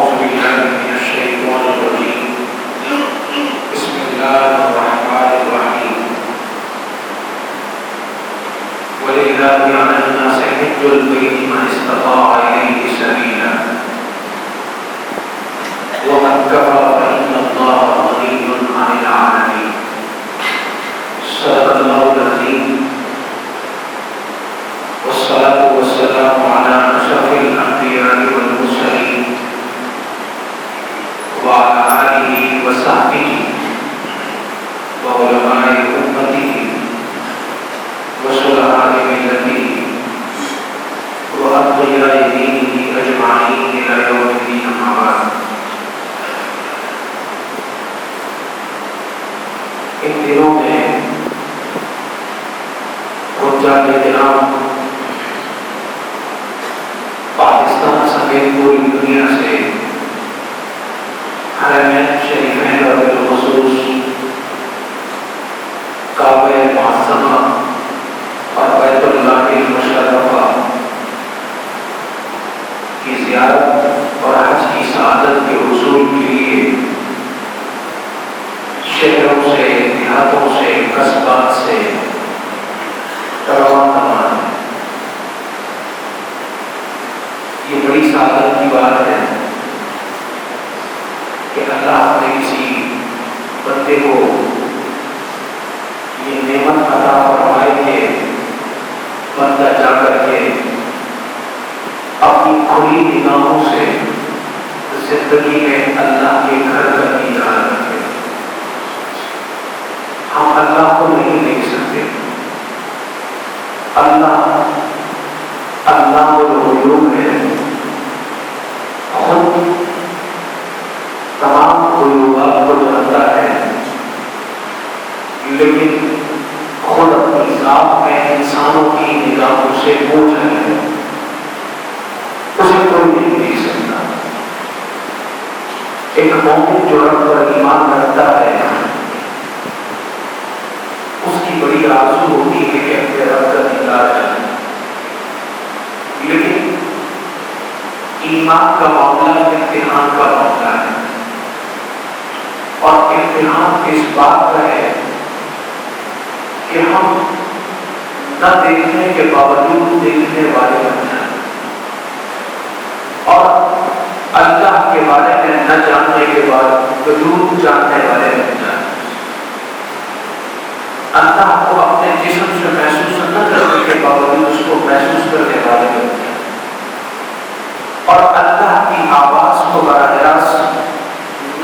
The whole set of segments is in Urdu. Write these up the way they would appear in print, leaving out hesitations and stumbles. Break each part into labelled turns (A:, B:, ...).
A: أعوذ بالله من الشيطان الرجيم. بسم الله الرحمن الرحيم. ولله على الناس حج البيت من استطاع إليه سبيلا ومن كفر فإن الله غني عن العالمين. صدق الله العظيم. والصلاة والسلام على أشرف الأنبياء والمرسلين وعلى آله وصحبه وعلماء أمته وشرعاء ملته وأتقياء دينه أجمعين إلى يوم الدين. أما بعد. ان دنوں میں حجاج کرام پاکستان سمیت پوری دنیا سے حرمین شریفین اور بالخصوص کعبہ معظمہ اور بیت اللہ المشرفہ کی زیارت اور حج کی سعادت کے حصول کے لیے شہروں سے، دیہاتوں سے، قصبات سے روانہ ہے. یہ بڑی سعادت کی بات ہے کہ اللہ نے کسی بندے کو یہ نعمت عطا فرمائے کہ بندہ جا کر کے اپنی کھلی نگاہوں سے زندگی میں اللہ کے گھر کا دیدار کرے. ہم اللہ کو نہیں دیکھ سکتے. اللہ الغیوب ہے، خود تمام غیوبات کو جانتا ہے، لیکن خود اپنی ذات میں انسانوں کی نگاہوں سے اوجھل ہے. اسے کوئی نہیں دیکھ سکتا. ایک مومن جو رب پر ایمان رکھتا ہے اس کی بڑی آرزو ہوتی ہے کہ اپنے رب کا دیدار جائے. لیکن ایمان کا معاملہ امتحان کا معاملہ ہے، اور امتحان اس بات کا ہے کہ ہم نہ دیکھنے کے باوجود دیکھنے والے بن جائیں، اور اللہ کے بارے میں نہ جاننے کے باوجود جاننے والے بن جائیں. اللہ کو اپنے جسم سے محسوس نہ کرنے کے باوجود اس کو محسوس کرنے والے بن جائیں، اور اللہ کی آواز کو براہ راست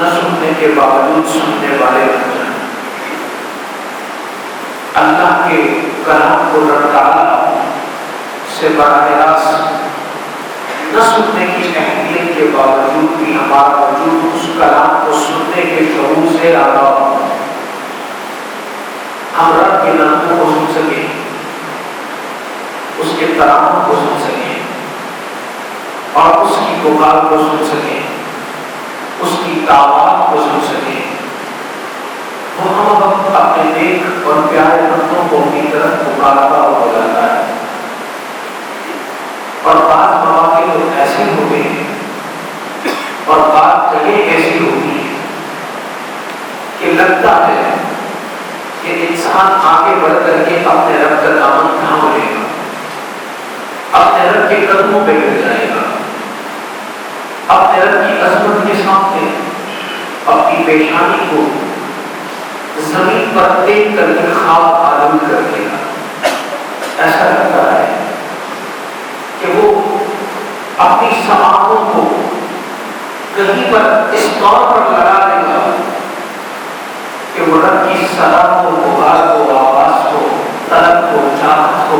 A: نہ سننے کے باوجود سننے والے بن جائیں. اللہ کے کلام کو رب تعالیٰ سے براہ راست نہ سننے کی اہمیت کے باوجود بھی ہمارا وجود اس کلام کو سننے کے شعور سے آگاہ ہو. ہم رب کے ناموں کو سن سکیں، اس کے ترانوں کو سن سکیں، اور اس کی پکار کو سن سکیں، اس کی دعوات کو سن سکیں. وہ ہم اپنے نیک اور پیارے بندوں کو اپنی طرف پکارتا ہوا بلاتا ہے. اور بعض مواقع تو ایسے ہوتے ہیں اور بعض جگہ ایسی ہوتی ہے کہ لگتا ہے کہ انسان آگے بڑھ کر کے اپنے رب کا دامن تھام لے گا، اپنے رب کے قدموں پہ گر جائے گا، اپنے رب کی عظمت کے سامنے اپنی پیشانی کو زمین پر ٹیک کر کے خواب آلود کر دے گا. ایسا لگتا ہے کہ وہ اپنی سماعتوں کو کہیں پر اس طور پر لگا دے گا کہ وہ رب کی صدا کو، پکار کو، آواز کو، طلب کو، چاہت کو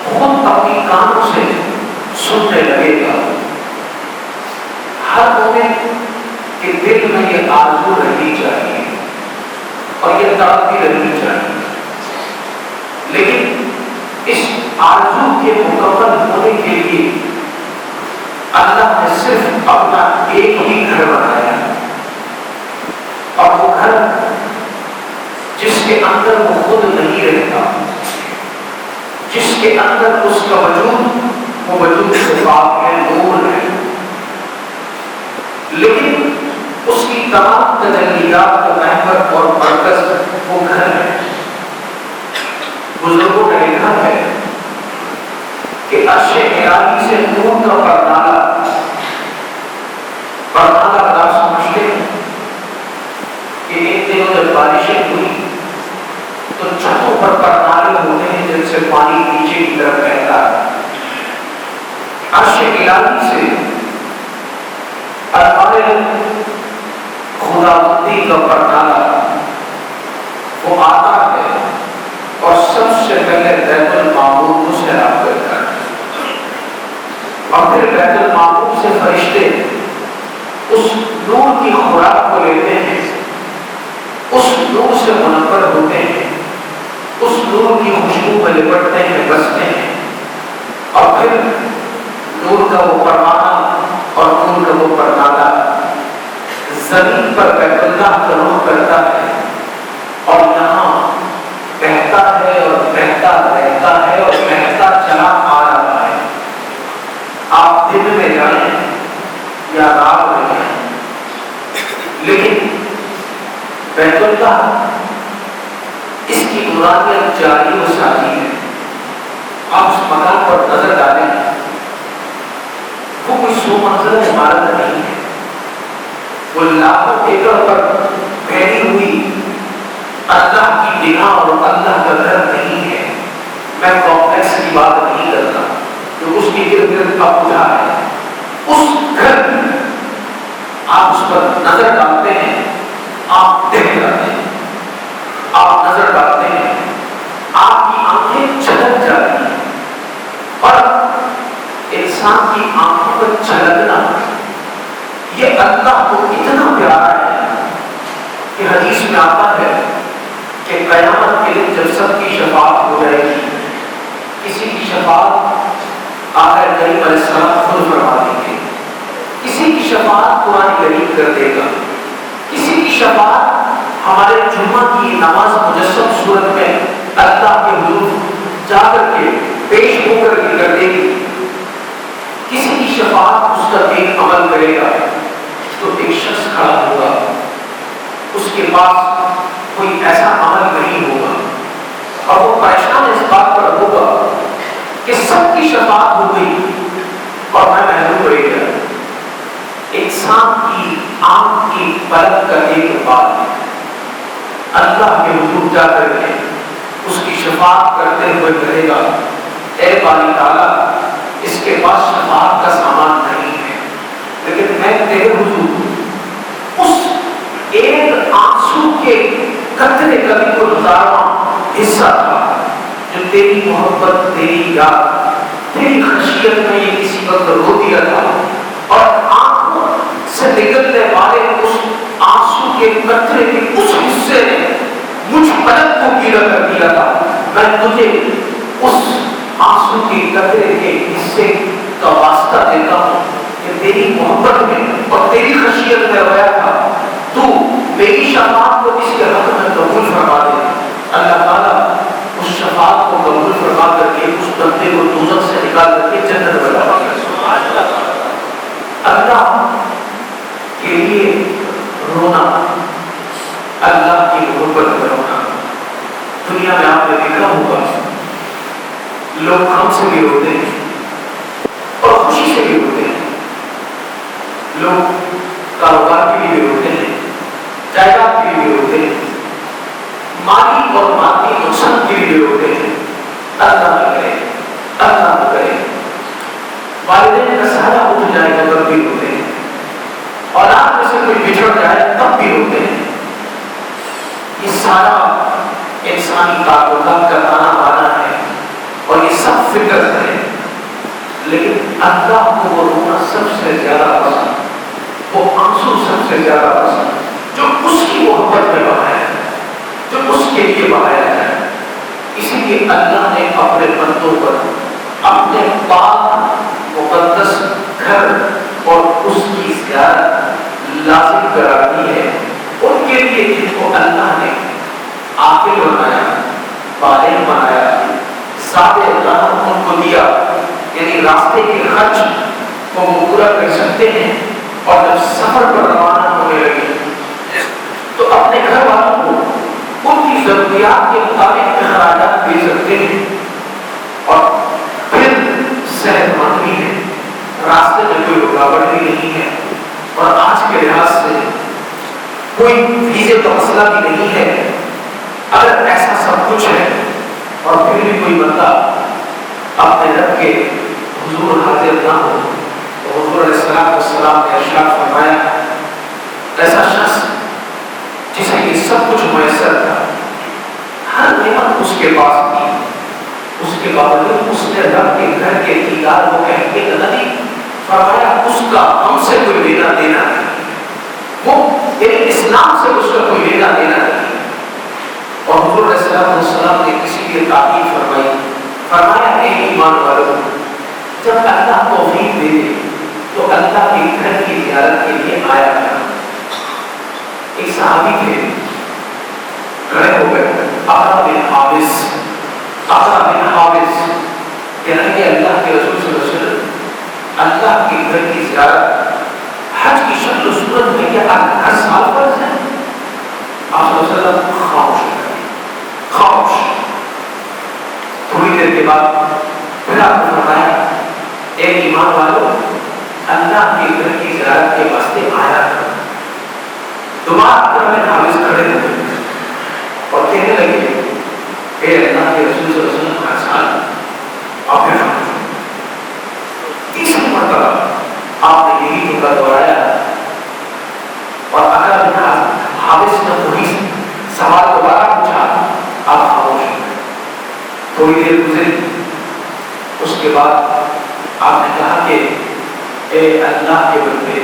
A: خود اپنی کانوں سے سننے لگے گا. ہر مومن کے دل میں یہ آرزو رہنی چاہیے اور یہ طلب بھی رہنی چاہیے، لیکن اس آرزو کے مکمل ہونے کے لیے اللہ نے صرف اپنا ایک ہی گھر بنایا، اور وہ گھر جس کے اندر وہ خود نہیں رہتا، جس کے اندر اس کا وجود وہ وجود سے پاک ہے، نور ہے، تمام تجلیات کا محور اور مرکز وہ گھر ہے۔ بزرگوں نے لکھا ہے کہ عرش الہی سے نور کا پردالا کا سمجھتے ہیں کہ ایک دنوں جب بارشیں ہوئی تو چھتوں پر پردالے ہوتے ہیں جن سے پانی نیچے کی طرف بہتا ہے۔ عرش الہی سے خداوندی کا پردالا وہ آتا ہے اور سب سے پہلے بیت المعمور کو سیراب کرتا ہے، اور پھر بیت المعمور سے فرشتے اس نور کی خوراک کو لیتے ہیں، اس نور سے منور ہوتے ہیں، اس نور کی خوشبو میں لپٹتے ہیں، بستے ہیں، اور پھر نور کا وہ پروانہ اور نور کا وہ پردالا زمین پر بیت اللہ کا رخ کرتا ہے اور یہاں بہتا ہے اور بہتا رہتا ہے اور بہتا چلا آ رہا ہے۔ آپ دن میں جائیں یا رات میں جائیں، لیکن بیت اللہ اس کی نورانیت جاری و ساری ہے۔ آپ اس مکان پر نظر ڈالیں، وہ کوئی سو منزل عمارت نہیں ہے، وہ لاکھوں ایکڑ پر پھیلی ہوئی اللہ کی بنا اور اللہ کا گھر نہیں ہے۔ میں کمپلیکس کی بات نہیں کرتا جو اس کے ارد گرد کا پوجا ہے، اس گھر آپ اس پر نظر ڈالتے ہیں، آپ دیکھ جاتے ہیں، آپ نظر ڈالتے ہیں، آپ کی آنکھیں جھلک جاتی ہیں، اور انسان کی آنکھوں پر جھلکنا یہ اللہ کو اتنا پیارا ہے کہ حدیث میں آتا ہے کہ قیامت کے دن جب سب کی شفاعت ہو جائے گی، کسی کی شفاعت آقا کریم علیہ السلام خود فرما دیں گے، کسی کی شفاعت قرآن کریم کر دے گا، کسی کی شفاعت ہمارے جمعہ کی نماز مجسم صورت میں اللہ کے حضور جا کر کے پیش ہو کر کے کر دے گی، کسی کی شفاعت اس کا ایک عمل کرے گا تو ایک شخص کھڑا ہوگا، اس کے پاس کوئی ایسا عمل نہیں ہوگا اور وہ پریشان اس بات پر ہوگا کہ سب کی شفاعت ہو گئی اور میں محروم رہ گیا۔ انسان کی آنکھ کی پلک کا ایک بات اللہ کے حضور جا کر کے اس کی شفاعت کرتے ہوئے کہے گا، اے باری تعالیٰ اس کے پاس شفاعت کا سامان نہیں ہے، لیکن میں تیرے حضور اس ایک آنسو کے قطرے کا بھی کوئی ہزارواں حصہ تھا جو تیری محبت، تیری یاد، تیری خشیت میں یہ کسی وقت رو دیا تھا، اور آنکھوں سے نکلنے والے اس آنسو کے قطرے کے اس حصے نے مجھ پلک کو گیلا کر دیا تھا۔ میں تجھے اس آنسو کے قطرے کے حصے کا واسطہ دیتا ہوں کہ تیری محبت میں اور تیری خشیت میں رویا تھا، تو میری شفاعت کو اس کے حق میں قبول فرما دے۔ اللہ تعالیٰ اس شفاعت کو قبول فرما کر کے اس بندے کو دوزخ سے نکال کر کے جنت میں ڈالے گا۔ اللہ کے لیے رونا، اللہ کی محبت میں رونا۔ دنیا میں آپ نے دیکھا ہوگا لوگ غم سے بھی روتے ہیں اور خوشی سے بھی روتے ہیں، لوگ کاروبار کے لیے بھی روتے ہیں، جائیداد کے لیے بھی روتے ہیں، مالی اور مادی نقصان کے لیے بھی روتے ہیں۔ اللہ نہ کرے، اللہ نہ کرے، والدین کا سہارا اٹھ جائے گا تب بھی روتے ہیں، اولاد میں سے کوئی بچھڑ جائے تب بھی روتے ہیں۔ یہ سارا انسانی تعلقات کا تانا بانا ہے اور یہ سب فکر ہے، لیکن اللہ کو وہ رونا سب سے زیادہ پسند، وہ آنسو سب سے زیادہ پسند جو اس کی محبت میں بہایا ہے، جو اس کے لیے بہایا جائے۔ اسی لیے اللہ نے اپنے بندوں پر اپنے پاک مقدس گھر اور اس کی زیارت لازم قرار دی ہے ان کے لیے جن کو اللہ نے عاقل بنایا، بالغ بنایا، سادے اللہ ان کو دیا، یعنی راستے کے خرچ کو وہ پورا کر سکتے ہیں، اور جب سفر پر روانہ ہونے لگے تو اپنے گھر والوں کو ان کی ضروریات کے مطابق اخراجات دے سکتے ہیں اور پھر صحت مند بھی ہے، راستے میں کوئی رکاوٹ بھی نہیں ہے، اور آج کے لحاظ سے کوئی ویزے کا مسئلہ بھی نہیں ہے۔ اگر ایسا سب کچھ ہے اور پھر بھی کوئی بندہ اپنے رب کے حضور حاضر نہ ہو تو حضور علیہ السلام نے ارشاد فرمایا ایسا شخص جسے یہ سب کچھ میسر تھا، ہر نعمت اس کے پاس تھی، اس کے باوجود اس نے رب کے گھر کے دیدار کو کہتے نہیں، فرمایا اس کا ہم سے کوئی لینا دینا نہیں، وہ اسلام سے اس کا کوئی لینا دینا نہیں۔ اور حضور علیہ السلام نے کسی کی تعریف فرمائی، فرمایا اے ایمان والو، جب اللہ توفیق دے دے تو اللہ کے گھر کی زیارت کے لیے آیا کرو۔ ایک صحابی تھے، کھڑے ہو گئے، اقرا بن حابس کہنے کہ اللہ کے رسول صلی اللہ علیہ وسلم اللہ کے گھر کی زیارت حج کی شکل و صورت میں کیا ہر سال فرض ہے؟ آپ صلی اللہ علیہ وسلم خاموش۔ تھوڑی دیر کے بعد پھر آپ نے فرمایا اے ایمان والو، اللہ کے گھر کی زیارت کے واسطے آیا کرو۔ دوبارہ اقرا بن حابس کھڑے ہوئے اور کہنے لگے اے اللہ کے رسول صلی اللہ علیہ وسلم ہر سال آپ نے خاموش۔ تیسری مرتبہ آپ نے یہی جملہ دہرایا اور اقرا بن حابس نے وہی سوال دوبارہ پوچھا، آپ خاموش ہوئے۔ تھوڑی دیر گزری، اس کے بعد آپ نے کہا کہ اے اللہ کے بندے،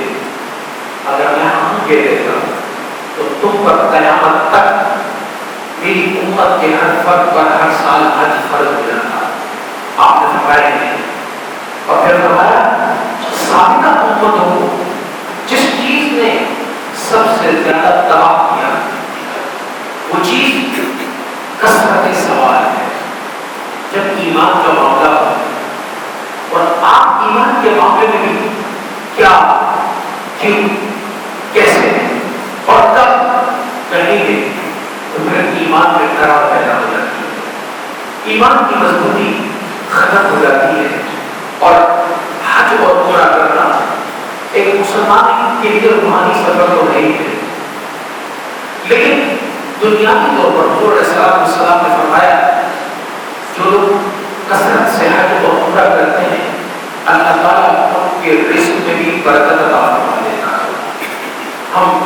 A: اگر میں ہم کہہ دیتا ہوں تو تم پر قیامت تک میری امت کے ہر فرد پر ہر سال حج فرض ہو جاتا۔ آپ نے فرمایا نہیں، اور پھر فرمایا سابقہ امتوں کو جس چیز نے سب سے زیادہ تباہ کیا وہ چیز کثرت سوال ہے۔ جب ایمان کا معاملہ ہو اور آپ ایمان کے معاملے میں بھی کیا، کیوں، کیسے اور کب کہیں گے تو پھر ایمان میں خراب پیدا ہو جاتی ہے، ایمان کی مضبوطی ختم ہو جاتی ہے، اور حج اور عمرہ کرنا ایک مسلمان کے لیے روحانی سفر تو نہیں ہے، لیکن دنیاوی طور پر حضور علیہ السلام نے فرمایا جو لوگ کثرت سے حج اور عمرہ کرتے ہیں اللہ تعالیٰ ان کے رزق میں بھی برکت عطا فرما دیتا ہے۔ ہم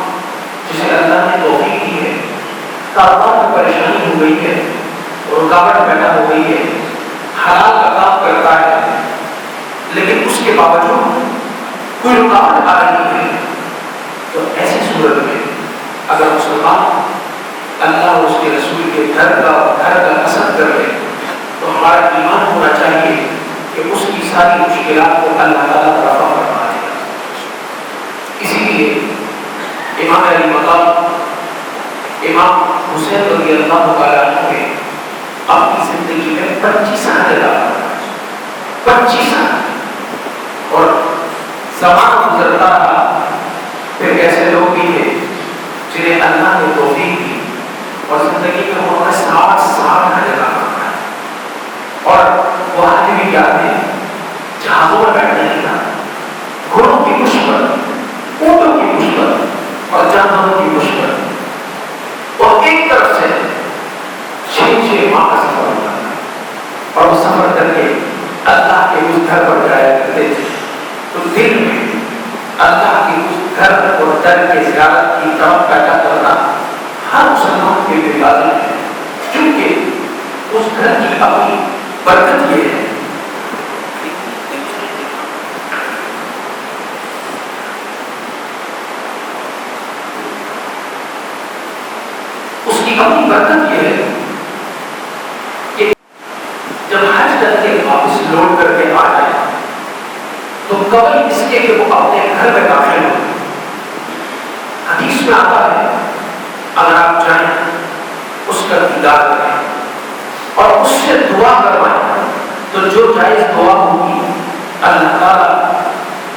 A: جسے اللہ نے توفیق دی ہے، کاروبار میں پریشانی ہو گئی ہے، رکاوٹ پیدا ہو گئی ہے، حلال کا کام کرتا ہے لیکن اس کے باوجود کوئی رکاوٹ آ رہی ہے، تو ایسی صورت میں اگر مسلمان اللہ اور اس کے رسول کے گھر کا قصد کر لے تو ہمارا ایمان ہونا چاہیے کہ اس کی ساری مشکلات کو اللہ تعالیٰ رفع فرما دے گا۔ اسی لیے امام علی مقام امام حسین رضی اللہ تعالیٰ عنہ نے اپنی زندگی میں 25 سال لگا، 25 سال، اور زمان گزرتا رہا، پھر ایسے لوگ بھی ہیں جنہیں اللہ نے توفیق دی اور زندگی میں انہوں نے 60 سال لگا ہے، اور وہ آج بھی یاد ہے جہازوں میں بیٹھنے نہیں تھا، گھوڑوں کی مشکل، اونٹوں کی مشکل اور جانوروں کی مشکل، اور ایک طرف سے 6 ماہ کا سفر ہوتا ہے، اور وہ سفر کر کے اللہ کے اس گھر پر جایا کرتے تھے، تو دل میں اللہ کی اس گھر اور در کے زیارت کی طرف پیدا کرنا ہر مسلمان کے لیے لازم ہے، کیونکہ اس گھر کی اپنی برکت یہ ہے اپنی برکت یہ ہے کہ جب حج کر کے واپس لوٹ کر کے آ جائے تو قبل اس کے کہ وہ اپنے گھر میں داخل ہو، حدیث میں آتا ہے اگر آپ جائیں اس کا دیدار کریں اور اس سے دعا کروائیں تو جو جائز دعا ہوگی اللہ تعالیٰ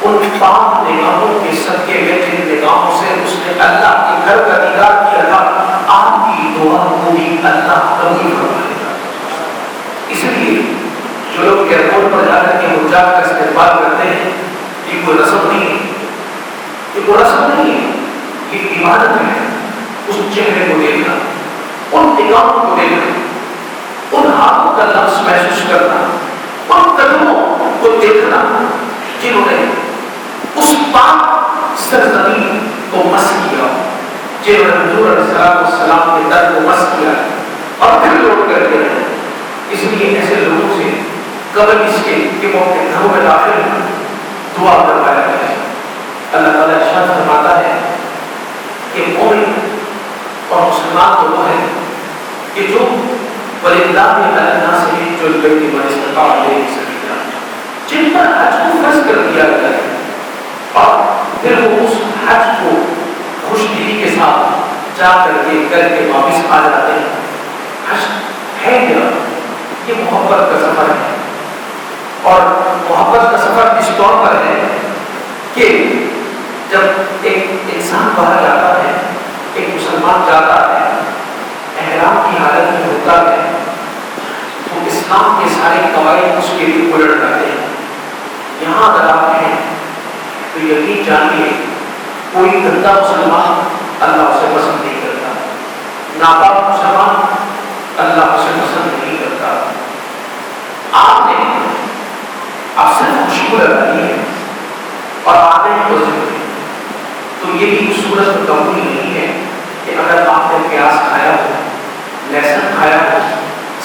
A: ان 5 نگاہوں کے صدقے میں جن نگاہوں سے اس نے اللہ کے گھر کا دیدار کیا تھا اللہ قبول فرمائے گا۔ اس لیے جو لوگ ایئرپورٹ پر جا کر کے حجاج کا استقبال کرتے ہیں، یہ کوئی رسم نہیں ہے، یہ کوئی رسم نہیں ہے، یہ عبادت ہے۔ اس چہرے کو دیکھنا، ان نگاہوں کو دیکھنا، ان ہاتھوں کا لمس محسوس کرنا، ان قدموں کو دیکھنا جنہوں نے اس پاک سرزمین کو مس کیا، جنہوں نے حضور علیہ السلام کے در کو مس کیا اور پھر لوٹ کر کے۔ اس لیے ایسے لوگوں سے قبل اس کے کہ وہ اپنے گھروں میں داخل دعا کروایا گیا ہے۔ اللہ تعالیٰ ارشاد فرماتا ہے کہ مومن اور مسلمان تو وہ ہے کہ جو وللہ علی الناس حج البیت من استطاع الیہ سبیلا، جن پر حج کو فرض کر دیا گیا ہے اور پھر وہ اس حج کو خوش دلی کے ساتھ جا کر کے واپس آ جاتے ہیں۔ حج ہے کیا؟ یہ محبت کا سفر ہے، اور محبت کا سفر اس طور پر ہے کہ جب ایک انسان باہر جاتا ہے، ایک مسلمان جاتا ہے، احرام کی حالت میں ہوتا ہے، تو اسلام کے سارے قواعد اس کے لیے الٹ جاتے ہیں۔ یہاں اگر آپ ہیں تو یقین جانیے کوئی گندا مسلمان اللہ اسے پسند نہیں کرتا، ناپاک مسلمان اللہ اسے پسند نہیں کرتا۔ آپ نے صرف خوشبو لگانی ہے اور آنے کو ضروری، تو یہ بھی صورت قبول نہیں ہے کہ اگر آپ نے پیاز کھایا ہو، لہسن کھایا ہو،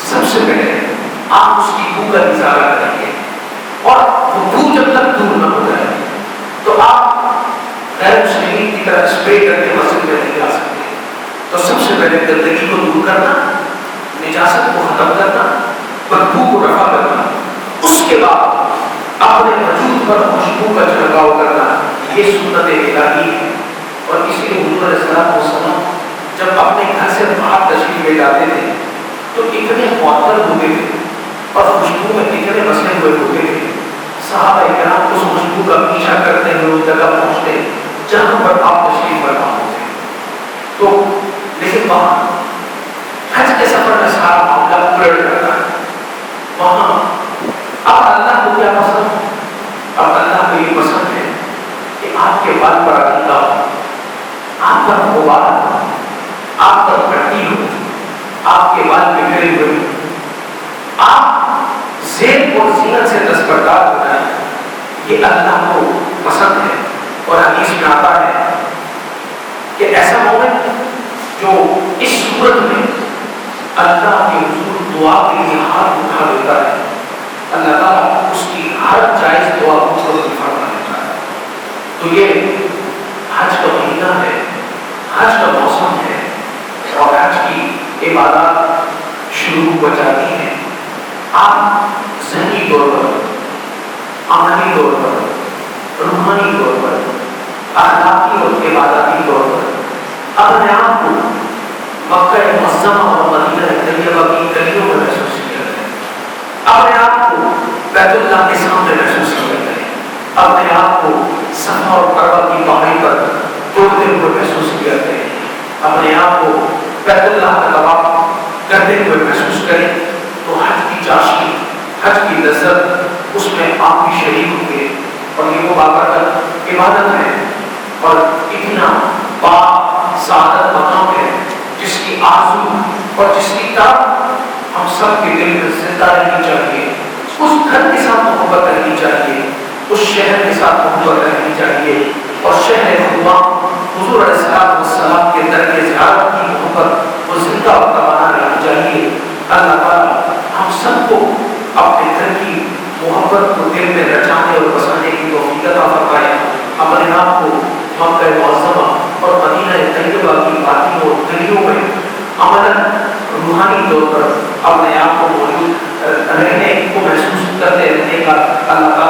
A: سب سے پہلے آپ اس کی بو کا اظہار کریں گے، اور وہ بو جب تک دور نہ ہو جائے تو آپ غیر مسلمین کی طرح اسپرے کر کے مسجد میں نہیں جا سکتے۔ تو سب سے پہلے گندگی کو دور کرنا، نجاست کو ختم کرنا، بدبو کو رفع کرنا، اس کے بعد اپنے وجود پر خوشبو کا چھڑکاؤ کرنا، یہ سنت الہی ہے۔ اور اسی لیے حضور علیہ السلام جب اپنے گھر سے باہر تشریف لے جاتے تھے تو اتنے معطر ہوتے تھے اور خوشبو میں اتنے مسئلے ہوئے ہوتے تھے، صحابہ کرام اس خوشبو کا پیچھا کرتے ہوئے اس جگہ پہنچتے جہاں پر آپ تشریف فرما ہوتے۔ تو لیکن وہاں حج کے سفر میں سارا معاملہ الٹ کرتا ہے۔ وہاں اب اللہ کو کیا پسند ہے؟ اب اللہ کو یہ پسند ہے کہ آپ کے بال پر عقیدہ ہو، آپ پر غبار ہو، آپ پر پٹی ہو، آپ کے بال بکھرے ہوئے ہو، آپ زیب اور زینت سے دستبردار ہو جائیں، یہ اللہ کو پسند ہے۔ اور حدیث میں آتا ہے کہ ایسا مومن جو اس صورت میں اللہ کے حضور دعا کے لیے ہاتھ اٹھا دیتا ہے، اللہ تعالیٰ اس کی ہر جائز دعا کو قبول فرما لیتا ہے۔ تو یہ حج کا مہینہ ہے، حج کا موسم ہے، اور حج کی عبادات شروع ہو جاتی ہیں۔ آپ ذہنی طور پر، عملی طور پر، روحانی طور پر، اخلاقی اور عباداتی طور پر اپنے آپ کو مکہ معظمہ اور مدینہ طیبہ کی گلیوں میں محسوس کیا ہے، اپنے آپ کو بیت اللہ کے سامنے محسوس کیا ہے، اپنے آپ کو صفا اور مروہ کی پہاڑی پر دوڑتے ہوئے محسوس کیا ہے، اپنے آپ کو بیت اللہ کا طواف کرتے ہوئے محسوس کریں۔ تو حج کی چاشنی، حج کی لذت، اس میں آپ بھی شریک ہوں گے، اور یہ وہ بابرکت عبادت ہے اور اتنا پاک سعادت مقام ہے جس کی آرزو اور جس کی طرف ہم سب کے دل میں زندہ رہنی چاہیے۔ اس گھر کے ساتھ محبت رہنی چاہیے، اس شہر کے ساتھ محبت رہنی چاہیے، اور شہر خدا حضور علیہ السلام کے در کے زیارت کی محبت وہ زندہ اور توانا رہنی چاہیے۔ اللہ تعالیٰ ہم سب کو اپنے گھر کی محبت کو دل میں رچانے اور بسانے کی توفیق عطا فرمائے۔ اپنے آپ کو مکہ معظمہ اور مدینہ طیبہ کی وادیوں اور گلیوں میں عملاً روحانی طور پر اپنے آپ کو موجود رہنے کو محسوس کرتے رہنے کا اللہ تعالیٰ